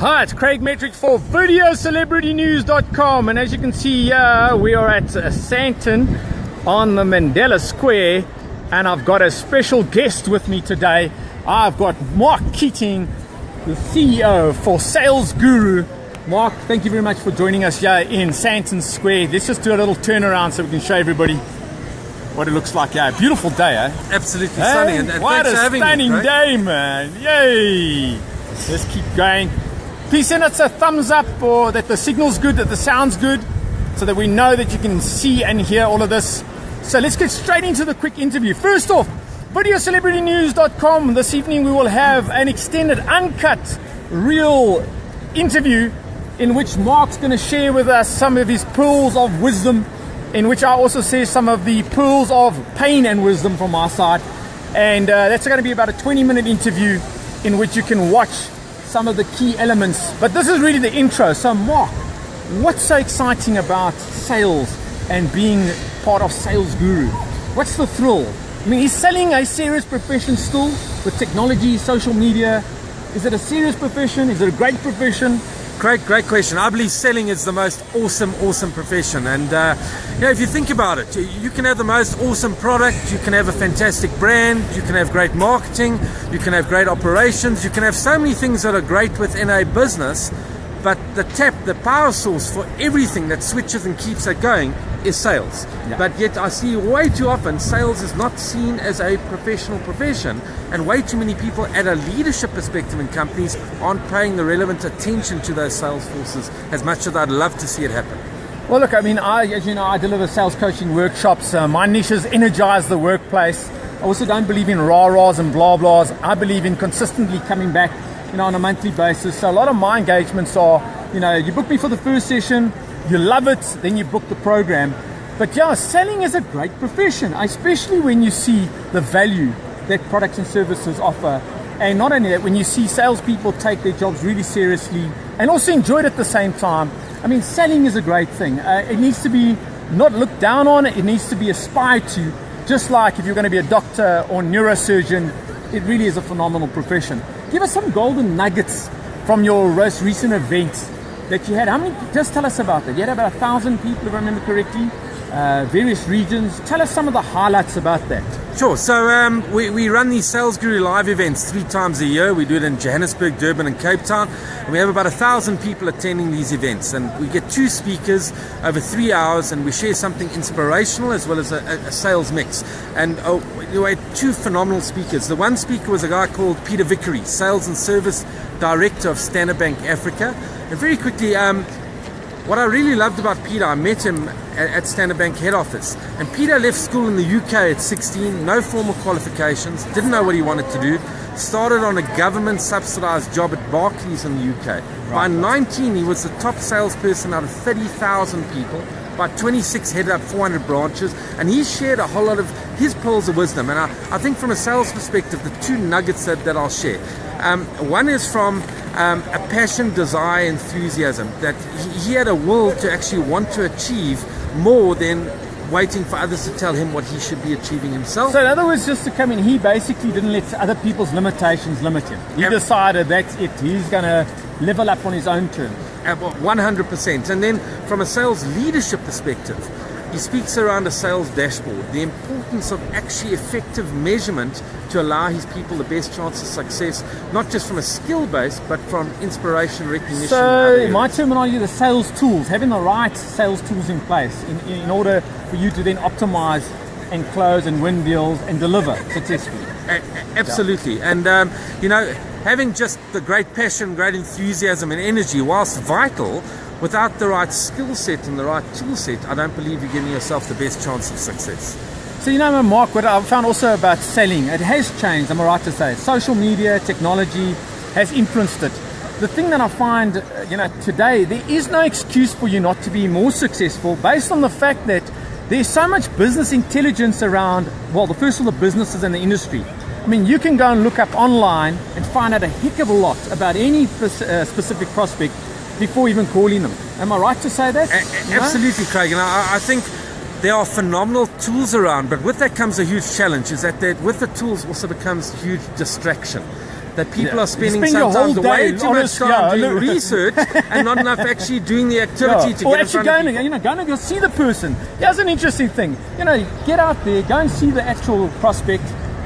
Hi, it's Craig Metrowich for VideoCelebrityNews.com, and as you can see here, we are at Sandton on the Mandela Square, and I've got a special guest with me today. I've got Mark Keating, the CEO for Sales Guru. Mark, thank you very much for joining us here in Sandton Square. Let's just do a little turnaround so we can show everybody what it looks like. Yeah, beautiful day, eh? Absolutely stunning. And what thanks a for having stunning me, day, man. Yay! Let's keep going. Please send us a thumbs up, or that the signal's good, that the sound's good, so that we know that you can see and hear all of this. So let's get straight into the quick interview. First off, VideoCelebrityNews.com. This evening we will have an extended, uncut, real interview in which Mark's going to share with us some of his pearls of wisdom, in which I also say some of the pearls of pain and wisdom from our side. And that's going to be about a 20-minute interview in which you can watch some of the key elements. But this is really the intro. So Mark, what's so exciting about sales and being part of Sales Guru? What's the thrill? I mean, he's selling a serious profession still with technology, social media. Is it a serious profession? Is it a great profession? Great question. I believe selling is the most awesome profession. And if you think about it, you can have the most awesome product, you can have a fantastic brand, you can have great marketing, you can have great operations, you can have so many things that are great within a business, but the power source for everything that switches and keeps it going is sales. Yeah. But yet I see way too often sales is not seen as a professional profession, and way too many people at a leadership perspective in companies aren't paying the relevant attention to those sales forces as much as I'd love to see it happen. Well, look, I mean, as you know, I deliver sales coaching workshops. My niche is energize the workplace. I also don't believe in rah-rahs and blah-blahs. I believe in consistently coming back, on a monthly basis. So a lot of my engagements are, you book me for the first session, you love it, then you book the program. But yeah, selling is a great profession, especially when you see the value that products and services offer. And not only that, when you see salespeople take their jobs really seriously and also enjoy it at the same time. I mean, selling is a great thing. It needs to be not looked down on, it needs to be aspired to. Just like if you're going to be a doctor or neurosurgeon, it really is a phenomenal profession. Give us some golden nuggets from your most recent events that you had. How many? Just tell us about that. You had about 1,000 people, if I remember correctly, various regions. Tell us some of the highlights about that. Sure. So we run these Sales Guru live events 3 times a year. We do it in Johannesburg, Durban and Cape Town. And we have about 1,000 people attending these events. And we get 2 speakers over 3 hours, and we share something inspirational as well as a sales mix. And we had 2 phenomenal speakers. The one speaker was a guy called Peter Vickery, Sales and Service Director of Standard Bank Africa. And very quickly, what I really loved about Peter, I met him at Standard Bank head office, and Peter left school in the UK at 16, no formal qualifications, didn't know what he wanted to do, started on a government subsidized job at Barclays in the UK. Right. By 19, he was the top salesperson out of 30,000 people. By 26, headed up 400 branches, and he shared a whole lot of his pearls of wisdom. And I think from a sales perspective, the 2 nuggets that I'll share. One is from a passion, desire, enthusiasm, that he had a will to actually want to achieve more than waiting for others to tell him what he should be achieving himself. So in other words, just to come in, he basically didn't let other people's limitations limit him. He decided that's it. He's going to level up on his own terms. 100%. And then from a sales leadership perspective, he speaks around a sales dashboard, the importance of actually effective measurement to allow his people the best chance of success, not just from a skill base, but from inspiration, recognition. So in my terminology, the sales tools, having the right sales tools in place in order for you to then optimize and close and win deals and deliver successfully. Absolutely. And, having just the great passion, great enthusiasm and energy, whilst vital, without the right skill set and the right tool set, I don't believe you're giving yourself the best chance of success. So Mark, what I've found also about selling, it has changed, am I right to say? Social media, technology has influenced it. The thing that I find, today, there is no excuse for you not to be more successful based on the fact that there's so much business intelligence around, first of all, the businesses and the industry. I mean, you can go and look up online and find out a heck of a lot about any specific prospect before even calling them. Am I right to say that? Absolutely, Craig. And I think there are phenomenal tools around, but with that comes a huge challenge, is that with the tools also becomes huge distraction. that people are spending spend your sometimes whole day, way too much time doing look. research and not enough actually doing the activity to or get in actually front of going to go see the person. Here's an interesting thing. Get out there, go and see the actual prospect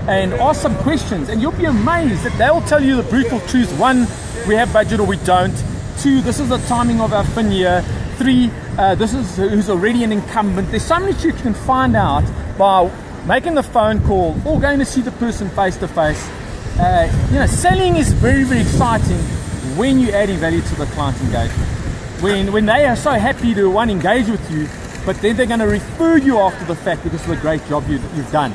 and ask some questions, and you'll be amazed that they'll tell you the brutal truth. 1, we have budget or we don't. 2, this is the timing of our fin year. 3, this is who's already an incumbent. There's so many tricks you can find out by making the phone call or going to see the person face to face. Selling is very, very exciting when you're adding value to the client engagement. When they are so happy to engage with you, but then they're going to refer you after the fact because of the great job you've done.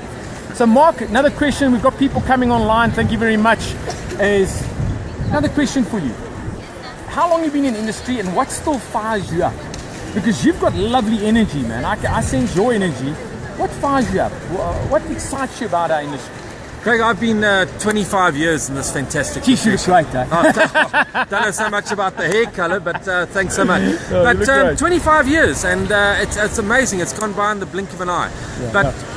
So Mark, another question, we've got people coming online, thank you very much, is another question for you. How long have you been in industry and what still fires you up? Because you've got lovely energy, man. I sense your energy. What fires you up? What excites you about our industry? Craig, I've been 25 years in this fantastic Geez, you look great, eh? Don't know so much about the hair color, but thanks so much. But 25 years, and it's amazing. It's gone by in the blink of an eye.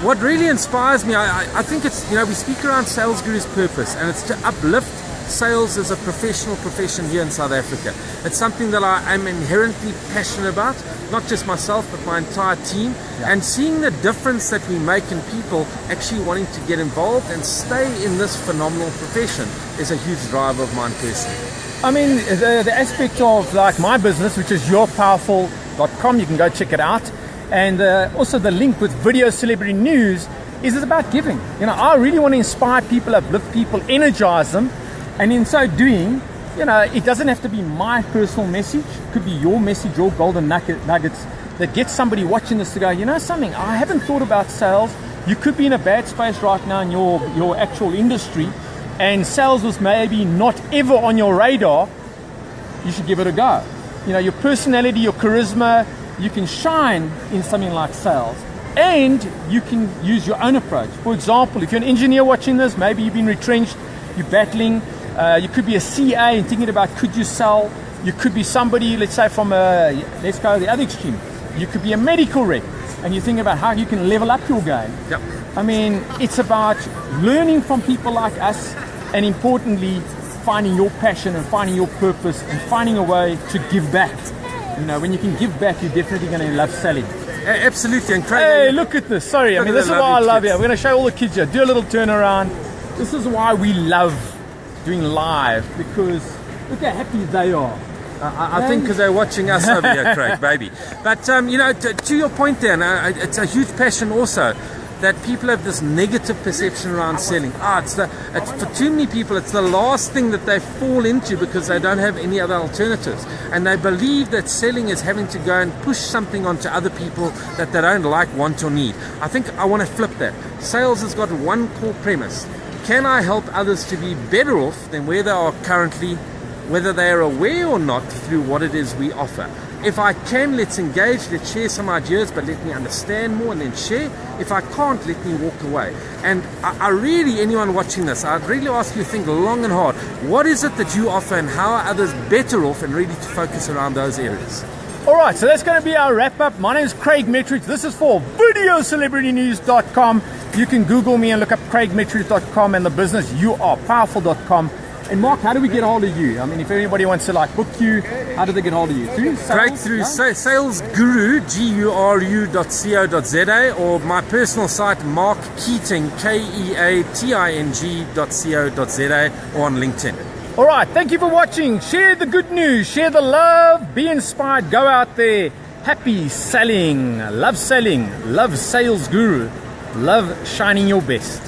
What really inspires me, I think it's, we speak around Sales Guru's purpose, and it's to uplift sales as a professional profession here in South Africa. It's something that I am inherently passionate about, not just myself, but my entire team. And seeing the difference that we make in people actually wanting to get involved and stay in this phenomenal profession is a huge driver of mine personally. I mean, the aspect of like my business, which is yourpowerful.com, you can go check it out. And also the link with Video Celebrity News is about giving. I really want to inspire people, uplift people, energize them. And in so doing, it doesn't have to be my personal message. It could be your message, your golden nuggets that gets somebody watching this to go, something, I haven't thought about sales. You could be in a bad space right now in your actual industry, and sales was maybe not ever on your radar. You should give it a go. Your personality, your charisma, you can shine in something like sales, and you can use your own approach. For example, if you're an engineer watching this, maybe you've been retrenched, you're battling. You could be a CA and thinking about could you sell. You could be somebody, let's say let's go to the other extreme. You could be a medical rep and you think about how you can level up your game. Yep. I mean, it's about learning from people like us, and importantly, finding your passion and finding your purpose and finding a way to give back. When you can give back, you're definitely going to love selling. Absolutely. And Craig, hey, look at this. Sorry, this is why I love you. We're going to show all the kids here. Do a little turnaround. This is why we love doing live, because look how happy they are. I think because they're watching us over here, Craig, baby. But to your point there, it's a huge passion also that people have this negative perception around selling. For too many people, it's the last thing that they fall into because they don't have any other alternatives, and they believe that selling is having to go and push something onto other people that they don't like, want, or need. I think I want to flip that. Sales has got one core premise. Can I help others to be better off than where they are currently, whether they are aware or not, through what it is we offer? If I can, let's engage, let's share some ideas, but let me understand more and then share. If I can't, let me walk away. And I really, anyone watching this, I'd really ask you to think long and hard. What is it that you offer and how are others better off, and really to focus around those areas? All right, so that's going to be our wrap-up. My name is Craig Metrowich. This is for VideoCelebrityNews.com. You can Google me and look up CraigMetrowich.com and the business YouArePowerful.com. And Mark, how do we get hold of you? I mean, if anybody wants to book you, how do they get hold of you? Through salesguru, guru.co.za, or my personal site, Mark Keating, KEATING.co.za, or on LinkedIn. All right, thank you for watching. Share the good news, share the love, be inspired, go out there. Happy selling, love Sales Guru, love shining your best.